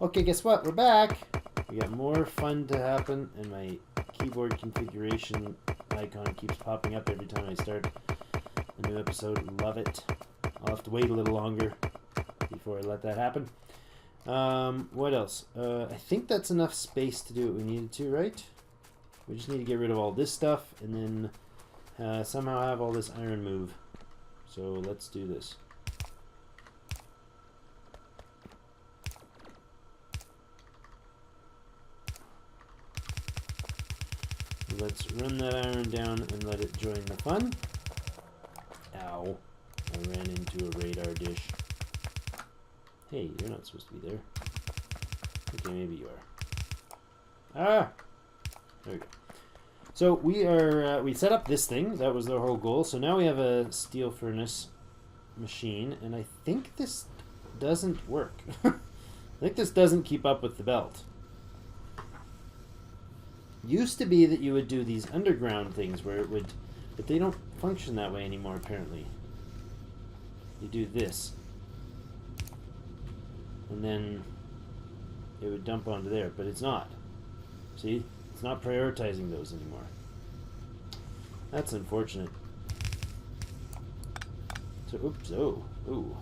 Okay, guess what? We're back. We got more fun to happen, and my keyboard configuration icon keeps popping up every time I start a new episode. Love it. I'll have to wait a little longer before I let that happen. What else? I think that's enough space to do what we needed to, right? We just need to get rid of all this stuff, and then somehow have all this iron move. So let's do this. Let's run that iron down and let it join the fun. Ow. I ran into a radar dish. Hey, you're not supposed to be there. Okay, maybe you are. Ah! There we go. So we set up this thing. That was the whole goal. So now we have a steel furnace machine, and I think this doesn't work. I think this doesn't keep up with the belt. Used to be that you would do these underground things where it would, but they don't function that way anymore apparently. You do this, and then it would dump onto there, but it's not. See? It's not prioritizing those anymore. That's unfortunate. So, oops, oh,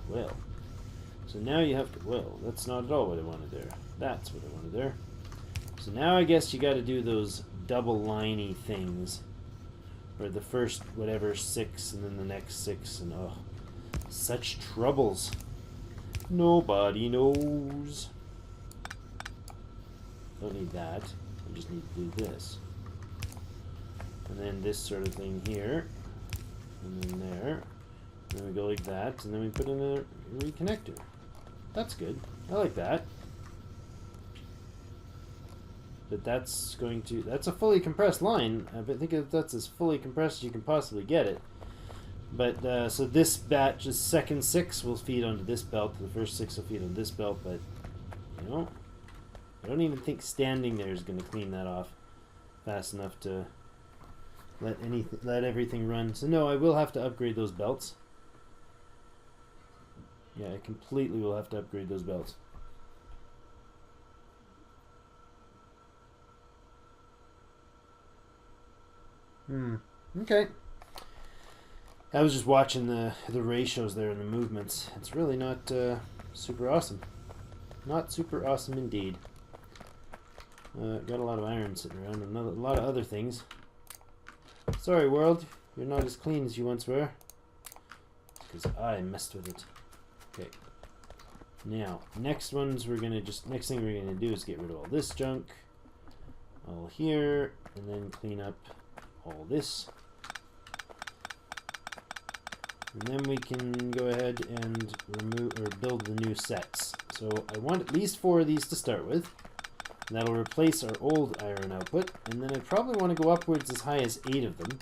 well. So now you have to, well, that's not at all what I wanted there. That's what I wanted there. So now I guess you got to do those double liney things, where the first whatever 6 and then the next 6, and oh, such troubles. Nobody knows. Don't need that. I just need to do this, and then this sort of thing here, and then there. And then we go like that, and then we put in a reconnector. That's good. I like that. But that's going to, that's a fully compressed line. I think that's as fully compressed as you can possibly get it. But, so this batch, is second 6 will feed onto this belt. The first 6 will feed on this belt, but, you know, I don't even think standing there is going to clean that off fast enough to let everything run. So no, I will have to upgrade those belts. Yeah, I completely will have to upgrade those belts. Okay. I was just watching the ratios there and the movements. It's really not super awesome. Not super awesome indeed. Got a lot of iron sitting around and a lot of other things. Sorry, world. You're not as clean as you once were. Because I messed with it. Okay. Now, next thing we're gonna do is get rid of all this junk. All here. And then clean up all this, and then we can go ahead and remove or build the new sets. So I want at least 4 of these to start with, and that'll replace our old iron output, and then I probably want to go upwards as high as 8 of them,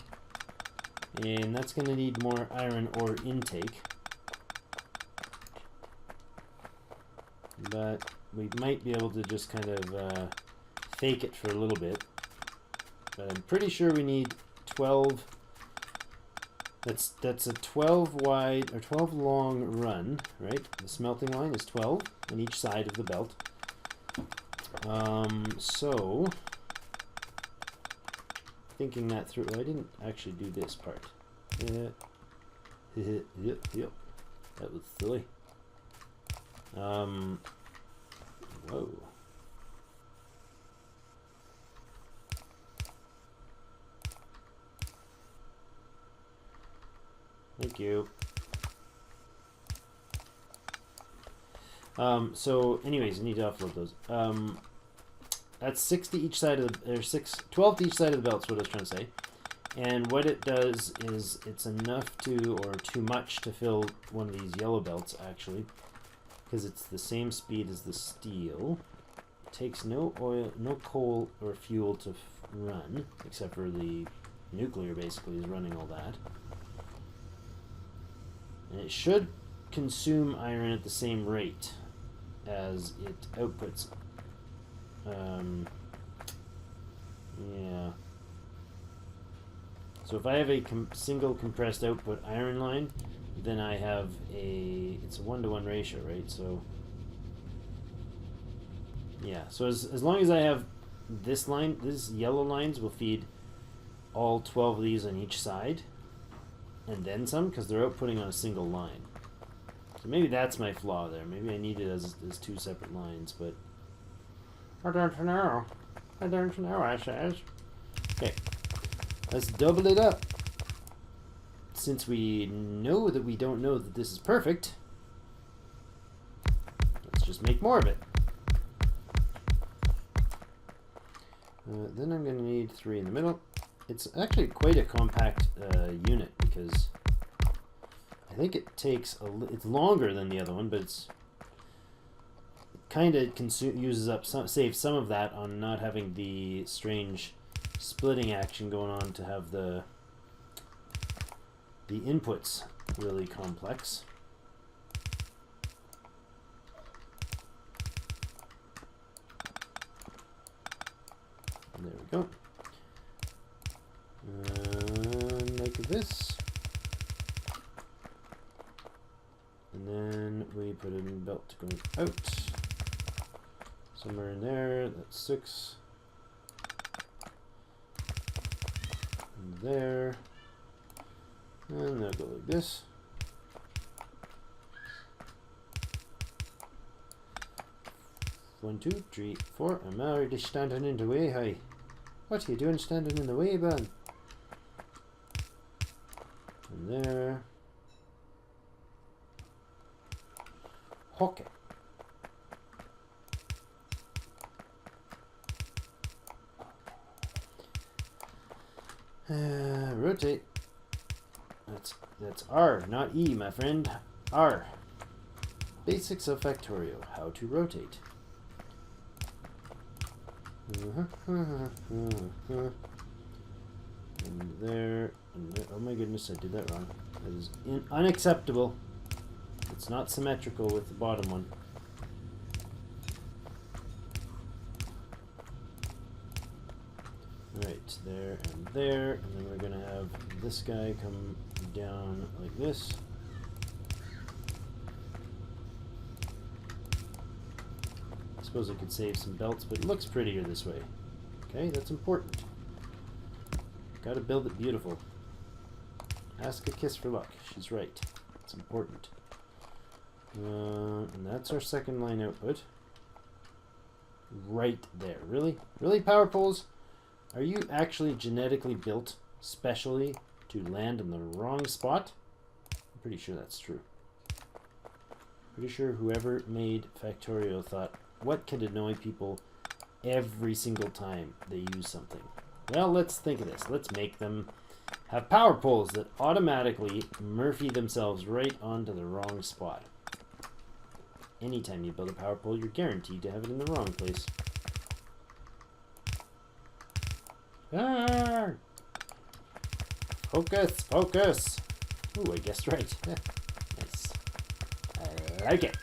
and that's going to need more iron ore intake, but we might be able to just kind of fake it for a little bit. But I'm pretty sure we need 12. That's a 12 wide or 12 long run, right? The smelting line is 12 on each side of the belt. So thinking that through, I didn't actually do this part. Yep. That was silly. Whoa. Thank you. So anyways, I need to offload those. That's 6 to each side of the, or 12 to each side of the belt is what I was trying to say. And what it does is it's enough to, or too much to fill one of these yellow belts actually, because it's the same speed as the steel. It takes no oil, no coal or fuel to run, except for the nuclear basically is running all that. And it should consume iron at the same rate as it outputs. Yeah. So if I have a single compressed output iron line, then I have it's a 1-to-1 ratio, right? So Yeah, so as long as I have this line, this yellow lines will feed all 12 of these on each side, and then some, because they're outputting on a single line. So maybe that's my flaw there. Maybe I need it as two separate lines, but I don't know. I don't know, I says. Okay, let's double it up. Since we know that we don't know that this is perfect, let's just make more of it. Then I'm going to need 3 in the middle. It's actually quite a compact unit because I think it takes it's longer than the other one, but it kind of uses up saves some of that on not having the strange splitting action going on to have the inputs really complex. And there we go. Like this. And then we put a belt going out. Somewhere in there, that's 6. And there. And they'll go like this. One, 2, 3, 4. I'm already standing in the way, hi. What are you doing standing in the way, Ben? And there. Okay. Rotate. That's R, not E, my friend. R. Basics of Factorio. How to rotate. And there, and there. Oh my goodness, I did that wrong. That is unacceptable. It's not symmetrical with the bottom one. Right, there and there, and then we're gonna have this guy come down like this. I suppose I could save some belts, but it looks prettier this way. Okay, that's important. Gotta build it beautiful. Ask a kiss for luck. She's right. It's important. And that's our second line output. Right there. Really? Really, power poles? Are you actually genetically built specially to land in the wrong spot? I'm pretty sure that's true. Pretty sure whoever made Factorio thought, what could annoy people every single time they use something? Well, let's think of this. Let's make them have power poles that automatically Murphy themselves right onto the wrong spot. Anytime you build a power pole, you're guaranteed to have it in the wrong place. Ah! Focus, focus. Ooh, I guessed right. Nice. I like it.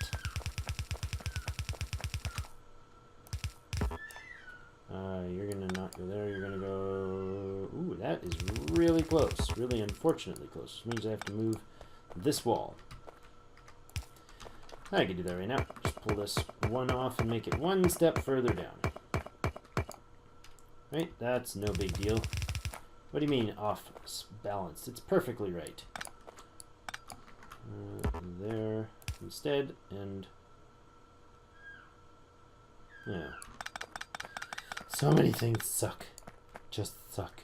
You're gonna not go there. You're gonna go. Ooh, that is really close. Really unfortunately close. Which means I have to move this wall. I can do that right now. Just pull this one off and make it one step further down. Right? That's no big deal. What do you mean off balance? It's perfectly right. There instead, and yeah. So many things suck. Just suck.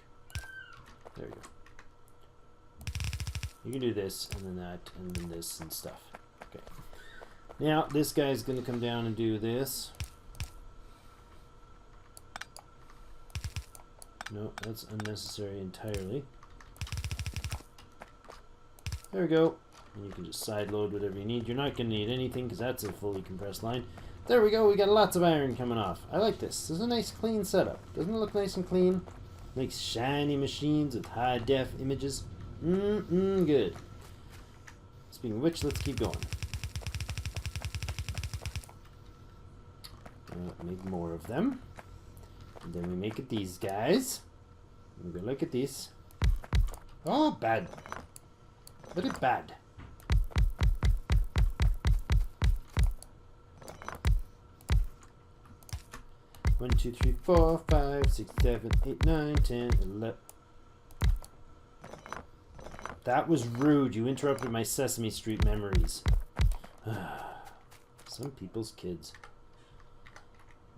There we go. You can do this, and then that, and then this, and stuff. Okay. Now, this guy's going to come down and do this. No, that's unnecessary entirely. There we go. And you can just side load whatever you need. You're not going to need anything because that's a fully compressed line. There we go. We got lots of iron coming off. I like this. This is a nice clean setup. Doesn't it look nice and clean? Nice shiny machines with high def images. Good. Speaking of which, let's keep going. Make more of them. And then we make it these guys. And we look at these. Oh, bad. Very bad. 1, 2, 3, 4, 5, 6, 7, 8, 9, 10, 11. That was rude. You interrupted my Sesame Street memories. Some people's kids.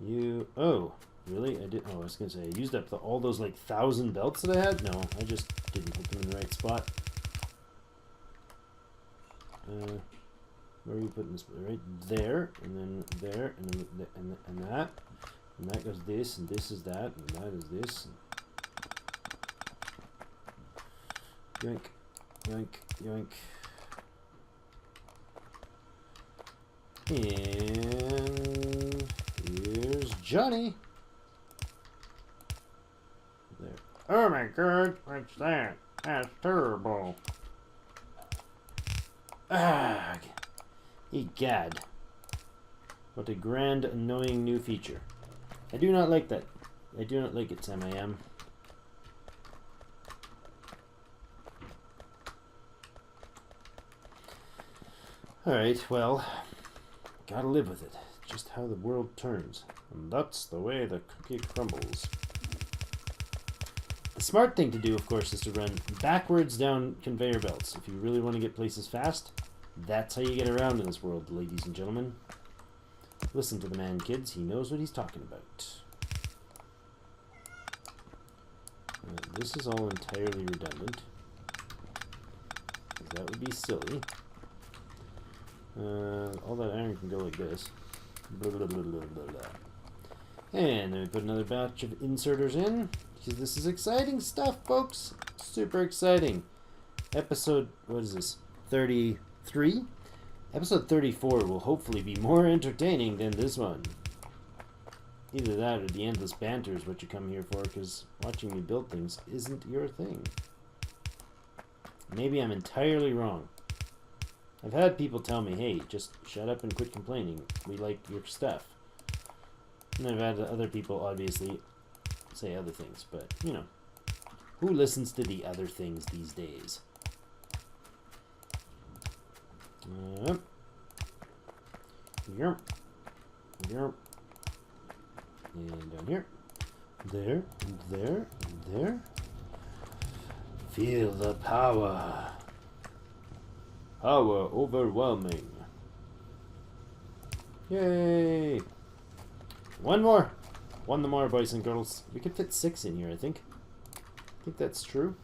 You... Oh, really? I did... Oh, I was going to say, I used up all those, like, 1,000 belts that I had? No, I just didn't put them in the right spot. Where are we putting this? Right there, and then there, and then and that. And that goes this, and this is that, and that is this. Yoink, yoink, yoink. And here's Johnny. There. Oh my god, what's that? That's terrible. Ah, egad. What a grand, annoying new feature. I do not like that. I do not like it, Sam. I am. Alright, well, gotta live with it. Just how the world turns. And that's the way the cookie crumbles. The smart thing to do, of course, is to run backwards down conveyor belts. If you really want to get places fast, that's how you get around in this world, ladies and gentlemen. Listen to the man, kids. He knows what he's talking about. This is all entirely redundant. That would be silly. All that iron can go like this. Blah, blah, blah, blah, blah, blah. And then we put another batch of inserters in, because this is exciting stuff, folks. Super exciting. Episode, what is this? 33? Episode 34 will hopefully be more entertaining than this one. Either that or the endless banter is what you come here for, because watching me build things isn't your thing. Maybe I'm entirely wrong. I've had people tell me, hey, just shut up and quit complaining. We like your stuff. And I've had other people, obviously, say other things. But, you know, who listens to the other things these days? Yep. Yep. Yep. And down here. There, and there, and there. Feel the power. Power overwhelming. Yay! One more! One more, boys and girls. We could fit 6 in here, I think. I think that's true.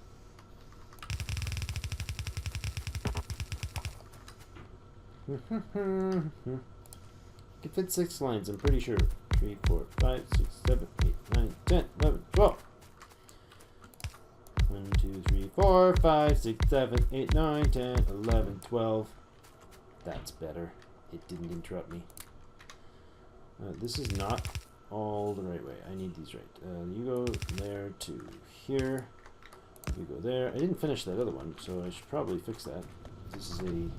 Could fit 6 lines, I'm pretty sure. 3, 4, 5, 6, 7, 8, 9, 10, 11, 12. 1, 2, 3, 4, 5, 6, 7, 8, 9, 10, 11, 12. That's better. It didn't interrupt me. This is not all the right way. I need these right. You go there to here. You go there. I didn't finish that other one, so I should probably fix that. This is a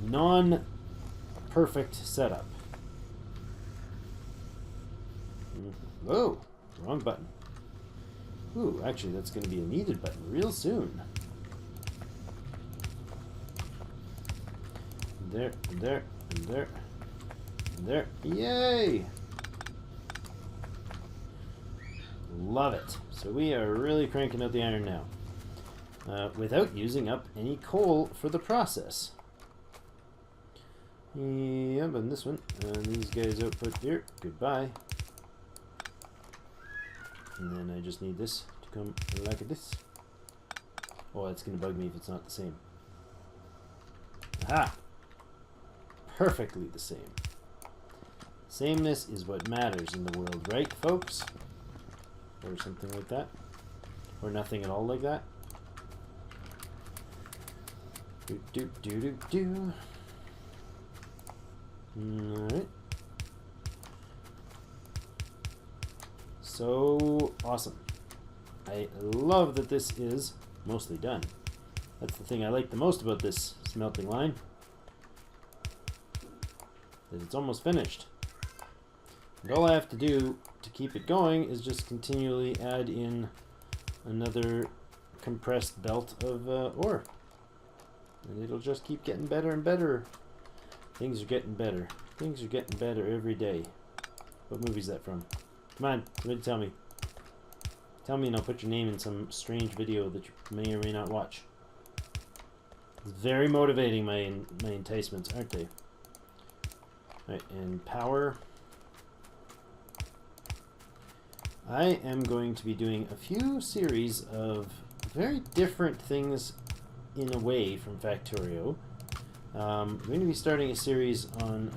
non-perfect setup. Whoa, wrong button. Ooh, actually, that's going to be a needed button real soon. And there, and there, and there, and there. Yay! Love it. So we are really cranking out the iron now. Without using up any coal for the process. Yep, and this one. And these guys output here. Goodbye. And then I just need this to come like this. Oh, it's going to bug me if it's not the same. Aha! Perfectly the same. Sameness is what matters in the world, right, folks? Or something like that. Or nothing at all like that. Do do do do do. Alright. So awesome. I love that this is mostly done. That's the thing I like the most about this smelting line. That it's almost finished. And all I have to do to keep it going is just continually add in another compressed belt of ore. And it'll just keep getting better and better. Things are getting better. Things are getting better every day. What movie is that from? Come on, somebody tell me. Tell me and I'll put your name in some strange video that you may or may not watch. It's very motivating, my enticements, aren't they? Alright, and power. I am going to be doing a few series of very different things in a way from Factorio. I'm going to be starting a series on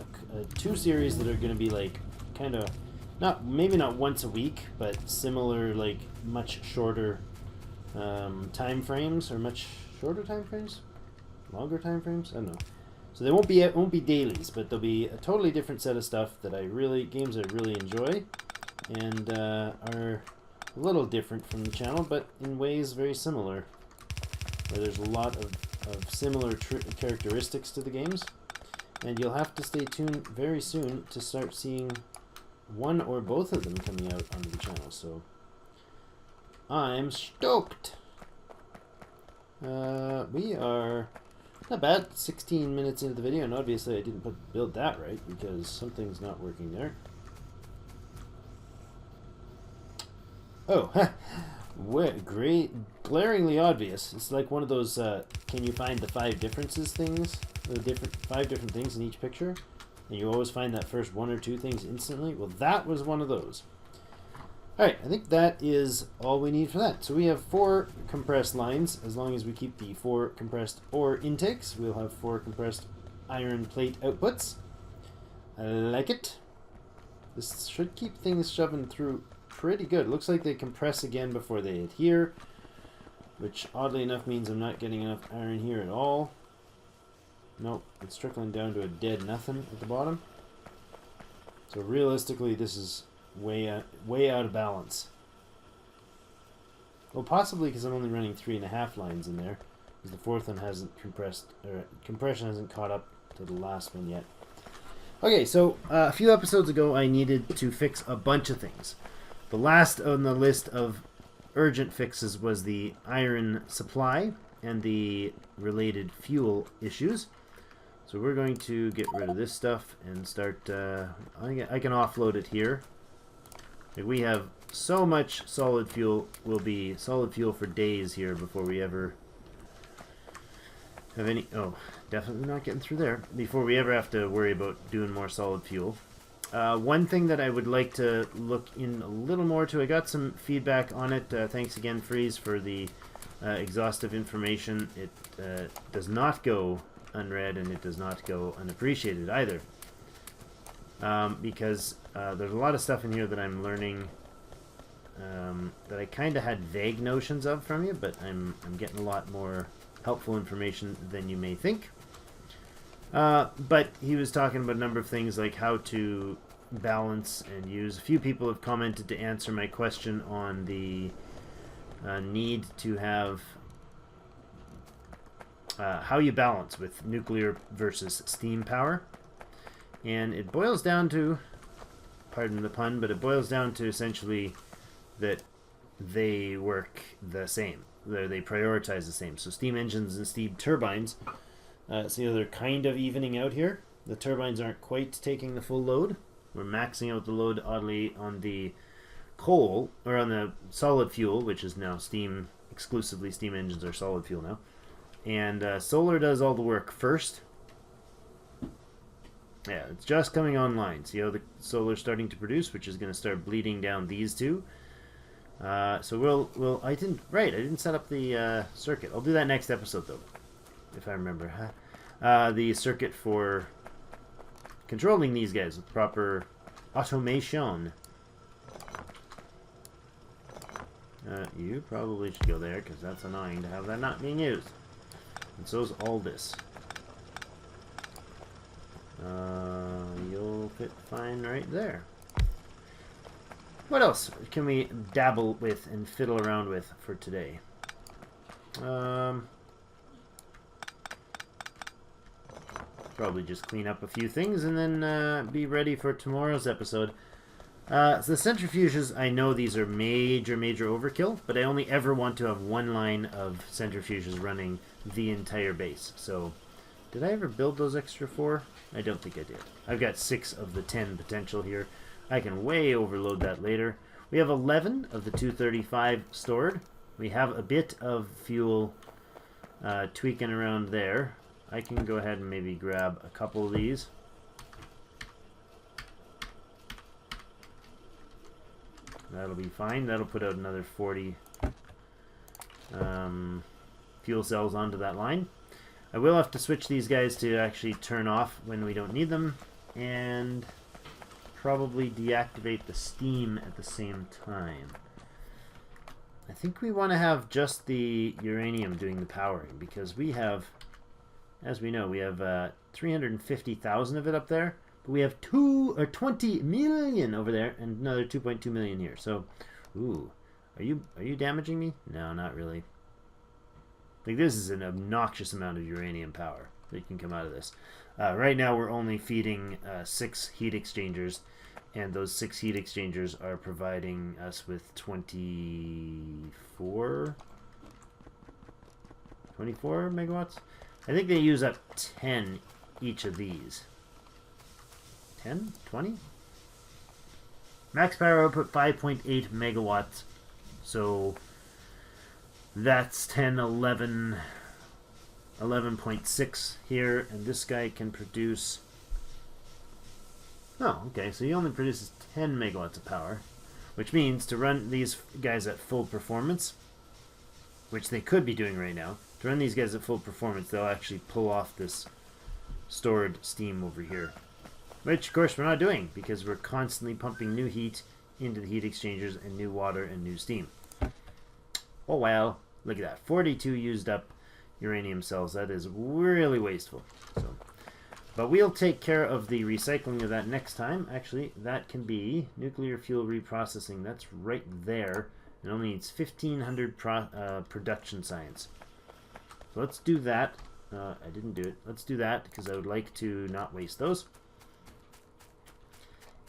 two series that are going to be like kind of maybe not once a week, but similar, like much shorter time frames, or much shorter time frames, longer time frames. I don't know. So they won't be dailies, but there'll be a totally different set of stuff that games I really enjoy, and are a little different from the channel, but in ways very similar. Where there's a lot of similar characteristics to the games, and you'll have to stay tuned very soon to start seeing one or both of them coming out onto the channel. So I'm stoked. We are not bad, 16 minutes into the video, and obviously I didn't build that right because something's not working there. Oh, great, glaringly obvious. It's like one of those can you find the 5 differences things, the 5 different things in each picture, and you always find that first 1 or 2 things instantly. Well, that was one of those. Alright, I think that is all we need for that. So we have 4 compressed lines. As long as we keep the 4 compressed ore intakes, we'll have 4 compressed iron plate outputs. I like it. This should keep things shoving through pretty good. Looks like they compress again before they adhere, which oddly enough means I'm not getting enough iron here at all. Nope, it's trickling down to a dead nothing at the bottom. So realistically, this is way out of balance. Well, possibly because I'm only running 3.5 lines in there, because the 4th one hasn't compressed, or compression hasn't caught up to the last one yet. Okay, so a few episodes ago I needed to fix a bunch of things. The last on the list of urgent fixes was the iron supply and the related fuel issues. So we're going to get rid of this stuff and start, I can offload it here. Like, we have so much solid fuel, will be solid fuel for days here before we ever have any, oh, definitely not getting through there, before we ever have to worry about doing more solid fuel. One thing that I would like to look in a little more to, I got some feedback on it. Thanks again, Freeze, for the exhaustive information. It does not go unread, and it does not go unappreciated either. Because there's a lot of stuff in here that I'm learning that I kind of had vague notions of from you, but I'm getting a lot more helpful information than you may think. But he was talking about a number of things like how to balance and use. A few people have commented to answer my question on the need to have how you balance with nuclear versus steam power. And it boils down to, pardon the pun, but it boils down to essentially that they work the same. They prioritize the same. So steam engines and steam turbines, so they're kind of evening out here. The turbines aren't quite taking the full load. We're maxing out the load, oddly, on the coal, or on the solid fuel, which is now steam, exclusively steam engines are solid fuel now. And solar does all the work first. Yeah, it's just coming online. See how the solar's starting to produce, which is going to start bleeding down these two. So I didn't set up the circuit. I'll do that next episode, though, if I remember. The circuit for controlling these guys with proper automation. You probably should go there, because that's annoying to have that not being used. And so's all this. You'll fit fine right there. What else can we dabble with and fiddle around with for today? Probably just clean up a few things and then be ready for tomorrow's episode. So the centrifuges, I know these are major overkill, but I only ever want to have one line of centrifuges running the entire base. So, did I ever build those extra 4? I don't think I did. I've got 6 of the 10 potential here. I can way overload that later. We have 11 of the 235 stored. We have a bit of fuel tweaking around there. I can go ahead and maybe grab a couple of these. That'll be fine. That'll put out another 40 fuel cells onto that line. I will have to switch these guys to actually turn off when we don't need them, and probably deactivate the steam at the same time. I think we want to have just the uranium doing the powering, because we have, as we know, we have 350,000 of it up there, but we have 20 million over there, and another 2.2 million here. So, ooh, are you damaging me? No, not really. Like, this is an obnoxious amount of uranium power that can come out of this. Right now, we're only feeding 6 heat exchangers, and those 6 heat exchangers are providing us with 24 megawatts. I think they use up 10 each of these. 10? 20? Max power output 5.8 megawatts. So that's 10, 11, 11.6 here, and this guy can produce... Oh, okay, so he only produces 10 megawatts of power, which means to run these guys at full performance, which they could be doing right now, to run these guys at full performance, they'll actually pull off this stored steam over here. Which, of course, we're not doing, because we're constantly pumping new heat into the heat exchangers and new water and new steam. Oh, well, look at that. 42 used up uranium cells. That is really wasteful. So, but we'll take care of the recycling of that next time. Actually, that can be nuclear fuel reprocessing. That's right there. It only needs 1,500 production science. So let's do that. I didn't do it. Let's do that because I would like to not waste those.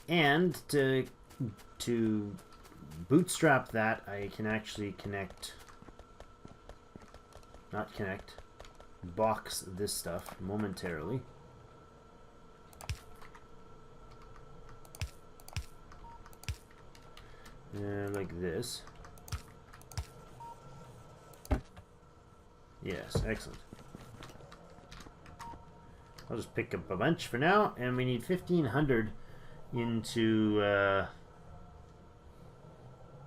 And to bootstrap that, I can actually box this stuff momentarily. Like this. Yes, excellent. I'll just pick up a bunch for now, and we need 1,500 into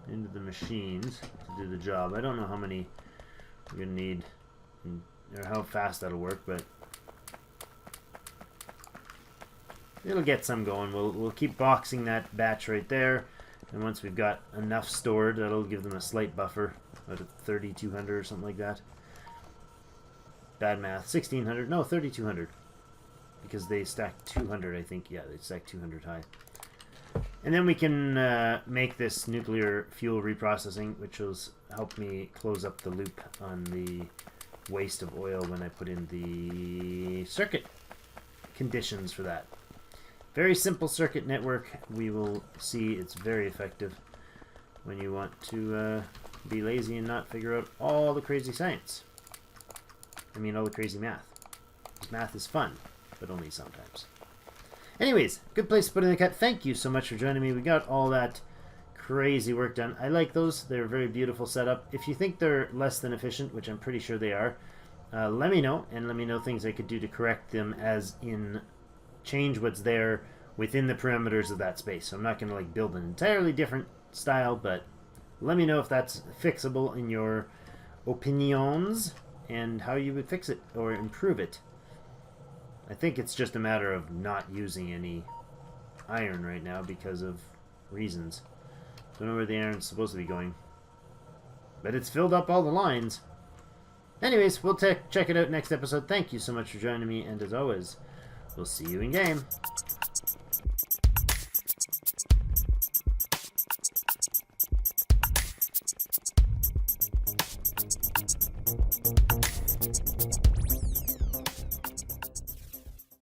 the machines to do the job. I don't know how many we're gonna need or how fast that'll work, but it'll get some going. We'll keep boxing that batch right there, and once we've got enough stored, that'll give them a slight buffer, about 3,200 or something like that. Bad math. 1,600. No, 3,200. Because they stack 200, I think. Yeah, they stack 200 high. And then we can make this nuclear fuel reprocessing, which will help me close up the loop on the waste of oil when I put in the circuit conditions for that. Very simple circuit network. We will see it's very effective when you want to be lazy and not figure out all the crazy science. I mean, all the crazy math. Because math is fun, but only sometimes. Anyways, good place to put in the cut. Thank you so much for joining me. We got all that crazy work done. I like those. They're a very beautiful setup. If you think they're less than efficient, which I'm pretty sure they are, let me know, and let me know things I could do to correct them, as in change what's there within the parameters of that space. So I'm not going to like build an entirely different style, but let me know if that's fixable in your opinions and how you would fix it or improve it. I think it's just a matter of not using any iron right now because of reasons. Don't know where the iron's supposed to be going, but it's filled up all the lines. Anyways, we'll check it out next episode. Thank you so much for joining me, and as always, we'll see you in game.